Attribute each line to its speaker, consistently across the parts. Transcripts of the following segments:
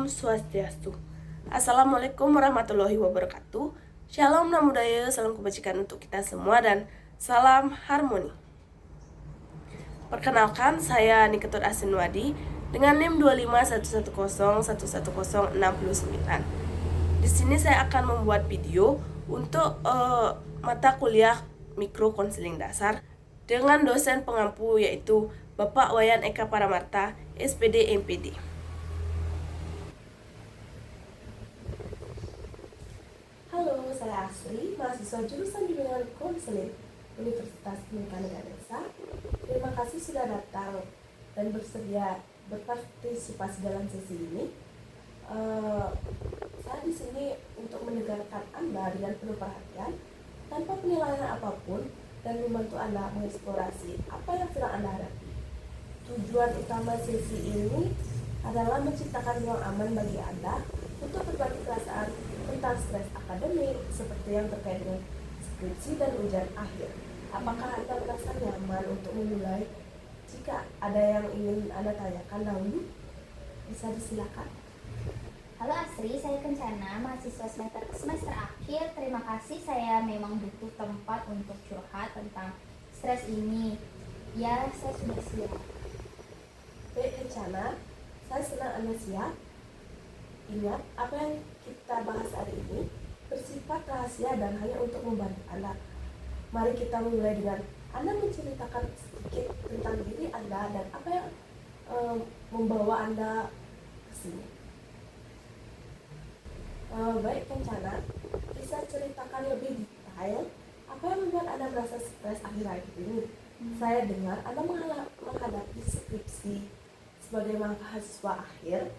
Speaker 1: Swastiastu. Assalamualaikum warahmatullahi wabarakatuh. Shalom Namo Buddhaya, salam kebajikan untuk kita semua dan salam harmoni. Perkenalkan, saya Niketur Asinwadi dengan NIM 25110111069. Di sini saya akan membuat video untuk mata kuliah mikro konseling dasar dengan dosen pengampu yaitu Bapak Wayan Eka Paramarta, SPD MPD. Halo, saya Asri, mahasiswa jurusan Bimbingan Konseling Universitas Pendidikan Negara Desa. Terima kasih sudah datang dan bersedia berpartisipasi dalam sesi ini. Saya di sini untuk mendengarkan Anda dengan penuh perhatian, tanpa penilaian apapun, dan membantu Anda mengeksplorasi apa yang sedang Anda hadapi. Tujuan utama sesi ini adalah menciptakan ruang aman bagi Anda untuk berbagi perasaan tentang stres akademik seperti yang terkait dengan skripsi dan ujian akhir. Apakah Anda merasa nyaman untuk memulai? Jika ada yang ingin Anda tanyakan dahulu, bisa disilakan.
Speaker 2: Halo Asri, saya Kencana, mahasiswa semester akhir. Terima kasih, saya memang butuh tempat untuk curhat tentang stres ini. Ya, saya sudah siap.
Speaker 1: Baik Kencana, saya senang Anda siap. Ingat, apa yang kita bahas hari ini bersifat rahasia dan hanya untuk membantu Anda. Mari kita mulai dengan Anda menceritakan sedikit tentang diri Anda dan apa yang membawa Anda ke sini. Baik Kencana, bisa ceritakan lebih detail apa yang membuat Anda merasa stres akhir-akhir ini. Saya dengar Anda menghadapi skripsi sebagai mahasiswa akhir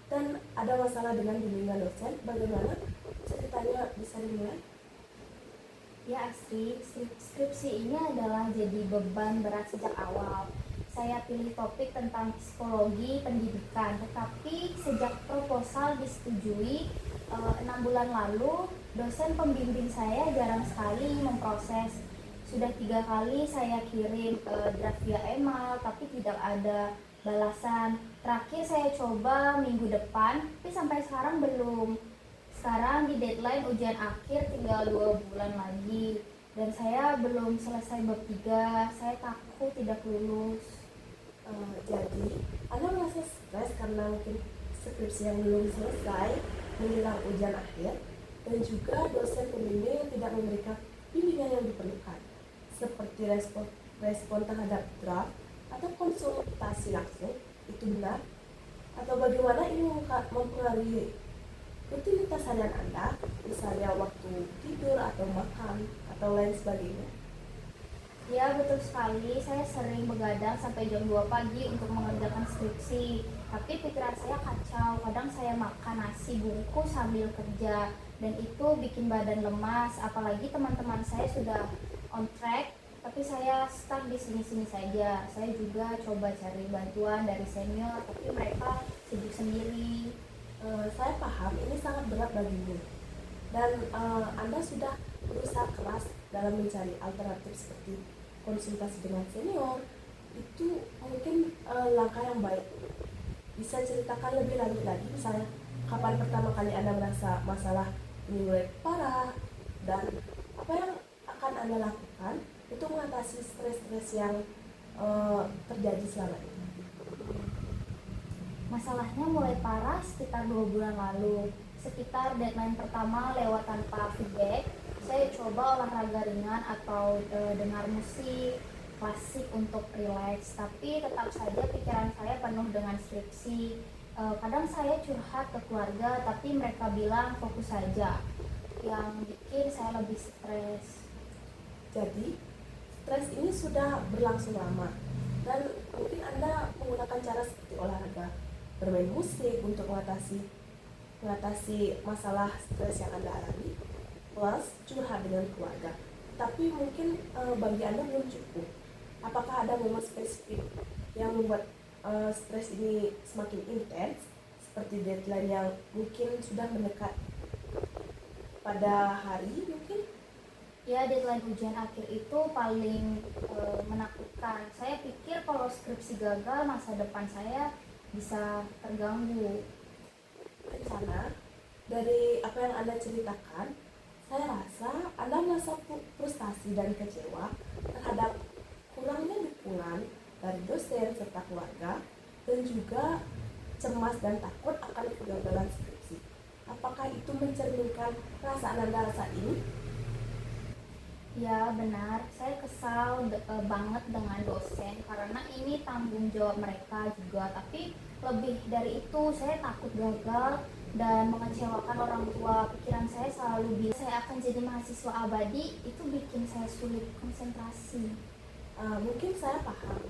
Speaker 1: dan ada masalah dengan bimbingan dosen. Bagaimana ceritanya, bisa dimulai?
Speaker 2: Ya Asri, skripsi ini adalah jadi beban berat sejak awal. Saya pilih topik tentang psikologi pendidikan, tetapi sejak proposal disetujui 6 bulan lalu, dosen pembimbing saya jarang sekali memproses. Sudah 3 kali saya kirim draft via email, tapi tidak ada balasan. Terakhir saya coba minggu depan, tapi sampai sekarang belum. Sekarang di deadline ujian akhir tinggal 2 bulan lagi, dan saya belum selesai bab 3. Saya takut tidak lulus.
Speaker 1: Jadi Anda merasa stres karena mungkin skripsi yang belum selesai menjelang ujian akhir, dan juga dosen pembimbing yang tidak memberikan bimbingan yang diperlukan, seperti respon terhadap draft atau konsultasi langsung. Itu benar? Atau bagaimana ini mempengaruhi rutinitas harian Anda, misalnya waktu tidur atau makan atau lain sebagainya?
Speaker 2: Ya betul sekali, saya sering begadang sampai jam 2 pagi untuk mengerjakan skripsi. Tapi pikiran saya kacau, kadang saya makan nasi bungkus sambil kerja, dan itu bikin badan lemas. Apalagi teman-teman saya sudah on track, tapi saya stuck di sini-sini saja. Saya juga coba cari bantuan dari senior, tapi mereka sibuk sendiri.
Speaker 1: Saya paham ini sangat berat bagimu, dan Anda sudah berusaha keras dalam mencari alternatif seperti konsultasi dengan senior. Itu mungkin langkah yang baik. Bisa ceritakan lebih lanjut lagi, misalnya kapan pertama kali Anda merasa masalah ini mulai parah, dan apa yang akan Anda lakukan untuk mengatasi stres-stres yang terjadi selama ini?
Speaker 2: Masalahnya mulai parah sekitar 2 bulan lalu. Sekitar deadline pertama lewat tanpa feedback. Saya coba olahraga ringan atau dengar musik klasik untuk relax, tapi tetap saja pikiran saya penuh dengan skripsi. Kadang saya curhat ke keluarga, tapi mereka bilang fokus saja, yang bikin saya lebih stres.
Speaker 1: Jadi stres ini sudah berlangsung lama, dan mungkin Anda menggunakan cara seperti olahraga, bermain musik untuk mengatasi masalah stres yang Anda alami, plus curhat dengan keluarga. Tapi mungkin bagi Anda belum cukup. Apakah ada momen spesifik yang membuat stres ini semakin intens, seperti deadline yang mungkin sudah mendekat pada hari mungkin?
Speaker 2: Ya, deadline ujian akhir itu paling menakutkan. Saya pikir kalau skripsi gagal, masa depan saya bisa terganggu.
Speaker 1: Kencana, dari apa yang Anda ceritakan, saya rasa Anda merasa frustasi dan kecewa terhadap kurangnya dukungan dari dosen serta keluarga, dan juga cemas dan takut akan kegagalan skripsi. Apakah itu mencerminkan perasaan Anda saat ini?
Speaker 2: Ya benar, saya kesal banget dengan dosen karena ini tanggung jawab mereka juga. Tapi lebih dari itu, saya takut gagal dan mengecewakan orang tua. Pikiran saya selalu bilang saya akan jadi mahasiswa abadi, itu bikin saya sulit konsentrasi.
Speaker 1: Mungkin saya paham.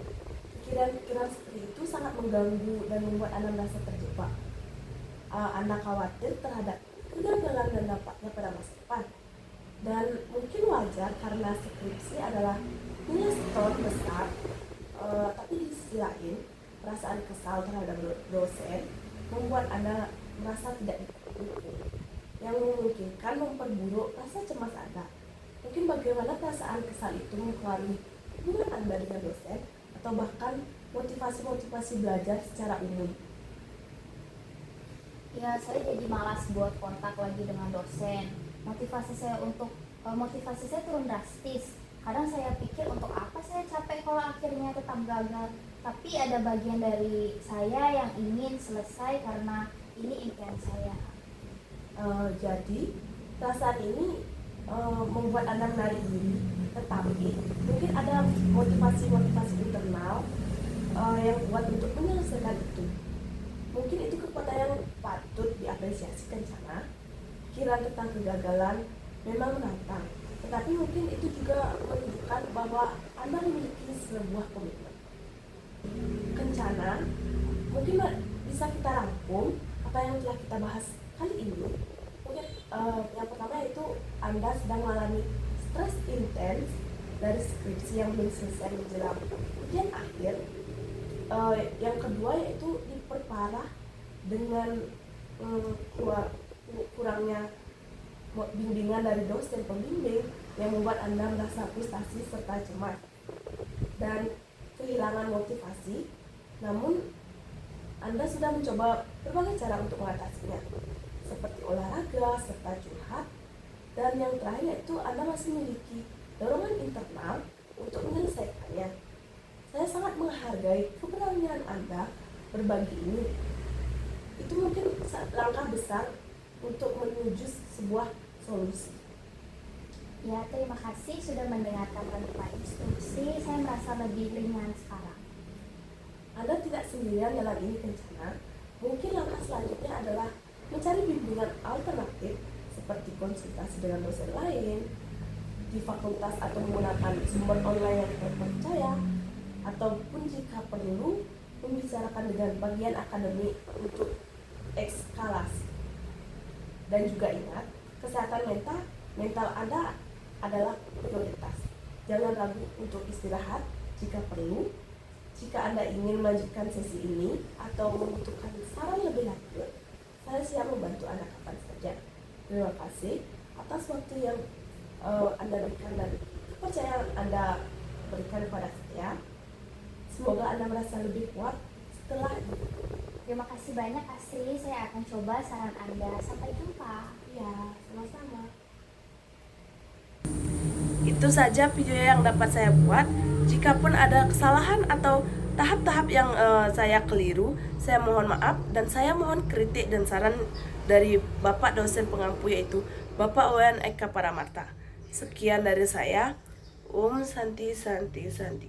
Speaker 1: Pikiran-pikiran seperti itu sangat mengganggu dan membuat Anda merasa terjebak. Anda khawatir terhadap kegagalan dan dampaknya pada masa depan. Dan mungkin wajar karena skripsi adalah milestone besar, tapi di sisi lain perasaan kesal terhadap dosen membuat Anda merasa tidak didukung, yang memungkinkan memperburuk rasa cemas Anda. Mungkin bagaimana perasaan kesal itu mempengaruhi hubungan Anda dengan dosen atau bahkan motivasi belajar secara umum.
Speaker 2: Ya, saya jadi malas buat kontak lagi dengan dosen. Motivasi saya turun drastis. Kadang saya pikir untuk apa saya capek kalau akhirnya tetap gagal. Tapi ada bagian dari saya yang ingin selesai karena ini impian saya.
Speaker 1: Jadi perasaan ini membuat Anda menarik diri, tetapi mungkin ada motivasi internal yang kuat untuk menyelesaikan itu. Mungkin itu kekuatan yang patut diapresiasi. Kencana, pikiran tentang kegagalan memang menantang, tetapi mungkin itu juga menunjukkan bahwa Anda memiliki sebuah komitmen. Kencana, mungkin bisa kita rangkum apa yang telah kita bahas kali ini. Mungkin yang pertama yaitu Anda sedang mengalami stres intens dari skripsi yang belum selesai menjelang ujian akhir. Yang kedua yaitu diperparah dengan kurangnya bimbingan dari dosen pembimbing yang membuat Anda merasa frustasi serta cemas dan kehilangan motivasi. Namun Anda sudah mencoba berbagai cara untuk mengatasinya, seperti olahraga serta curhat. Dan yang terakhir yaitu Anda masih memiliki dorongan internal untuk menyelesaikannya. Saya sangat menghargai keberanian Anda berbagi ini. Itu mungkin langkah besar untuk menuju sebuah solusi.
Speaker 2: Ya, terima kasih sudah mendengarkan tanpa instruksi. Saya merasa lebih ringan sekarang.
Speaker 1: Anda tidak sendirian dalam ini, Kencana. Mungkin langkah selanjutnya adalah mencari bimbingan alternatif seperti konsultasi dengan dosen lain di fakultas atau menggunakan sumber online yang terpercaya, ataupun jika perlu membicarakan dengan bagian akademik untuk ekskalasi. Dan juga ingat, kesehatan mental Anda adalah prioritas. Jangan ragu untuk istirahat jika perlu. Jika Anda ingin melanjutkan sesi ini atau membutuhkan saran lebih lanjut, saya siap membantu Anda kapan saja. Terima kasih atas waktu yang Anda berikan dan kepercayaan Anda berikan kepada saya. Semoga Anda merasa lebih kuat setelah ini.
Speaker 2: Terima kasih banyak Asri, saya akan coba saran Anda. Sampai jumpa.
Speaker 1: Ya, sama-sama. Itu saja video yang dapat saya buat. Jikapun ada kesalahan atau tahap-tahap yang saya keliru, saya mohon maaf dan saya mohon kritik dan saran dari Bapak dosen pengampu yaitu Bapak Wayan Eka Paramarta. Sekian dari saya. Santi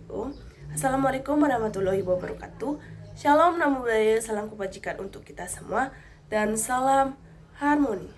Speaker 1: Om. Assalamualaikum warahmatullahi wabarakatuh. Shalom, namo buddhaya, salam kebajikan untuk kita semua dan salam harmoni.